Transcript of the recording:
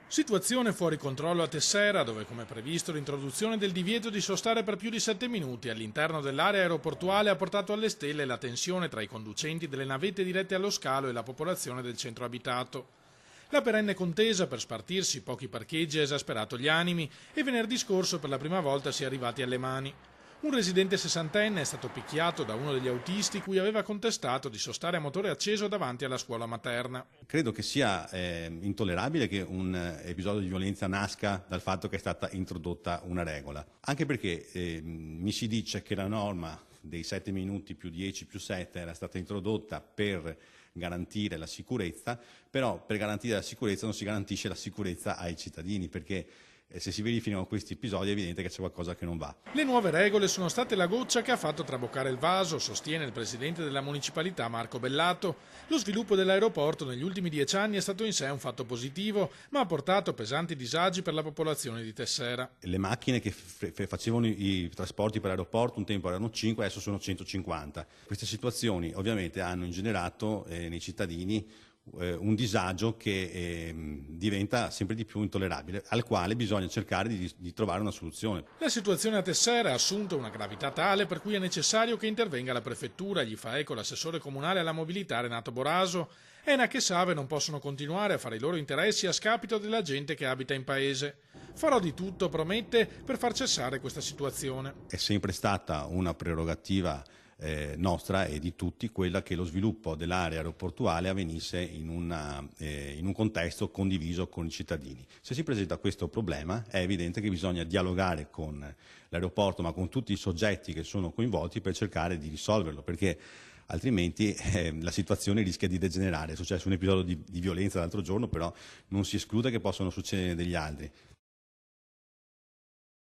Situazione fuori controllo a Tessera, dove come previsto l'introduzione del divieto di sostare per più di 7 minuti all'interno dell'area aeroportuale ha portato alle stelle la tensione tra i conducenti delle navette dirette allo scalo e la popolazione del centro abitato. La perenne contesa per spartirsi pochi parcheggi ha esasperato gli animi e venerdì scorso per la prima volta si è arrivati alle mani. Un residente sessantenne è stato picchiato da uno degli autisti cui aveva contestato di sostare a motore acceso davanti alla scuola materna. Credo che sia intollerabile che un episodio di violenza nasca dal fatto che è stata introdotta una regola, anche perché mi si dice che la norma dei 7 minuti più 10 più 7 era stata introdotta per garantire la sicurezza, però per garantire la sicurezza non si garantisce la sicurezza ai cittadini, perché se si verificano questi episodi è evidente che c'è qualcosa che non va. Le nuove regole sono state la goccia che ha fatto traboccare il vaso, sostiene il presidente della municipalità Marco Bellato. Lo sviluppo dell'aeroporto negli ultimi 10 anni è stato in sé un fatto positivo, ma ha portato pesanti disagi per la popolazione di Tessera. Le macchine che facevano i trasporti per l'aeroporto un tempo erano 5, adesso sono 150. Queste situazioni ovviamente hanno ingenerato nei cittadini un disagio che diventa sempre di più intollerabile, al quale bisogna cercare di trovare una soluzione. La situazione a Tessera ha assunto una gravità tale per cui è necessario che intervenga la prefettura, gli fa eco l'assessore comunale alla mobilità Renato Boraso. Enac e Save non possono continuare a fare i loro interessi a scapito della gente che abita in paese. Farò di tutto, promette, per far cessare questa situazione. È sempre stata una prerogativa nostra e di tutti quella che lo sviluppo dell'area aeroportuale avvenisse in un contesto condiviso con i cittadini. Se si presenta questo problema è evidente che bisogna dialogare con l'aeroporto, ma con tutti i soggetti che sono coinvolti, per cercare di risolverlo, perché altrimenti la situazione rischia di degenerare. È successo un episodio di violenza l'altro giorno, però non si esclude che possano succedere degli altri.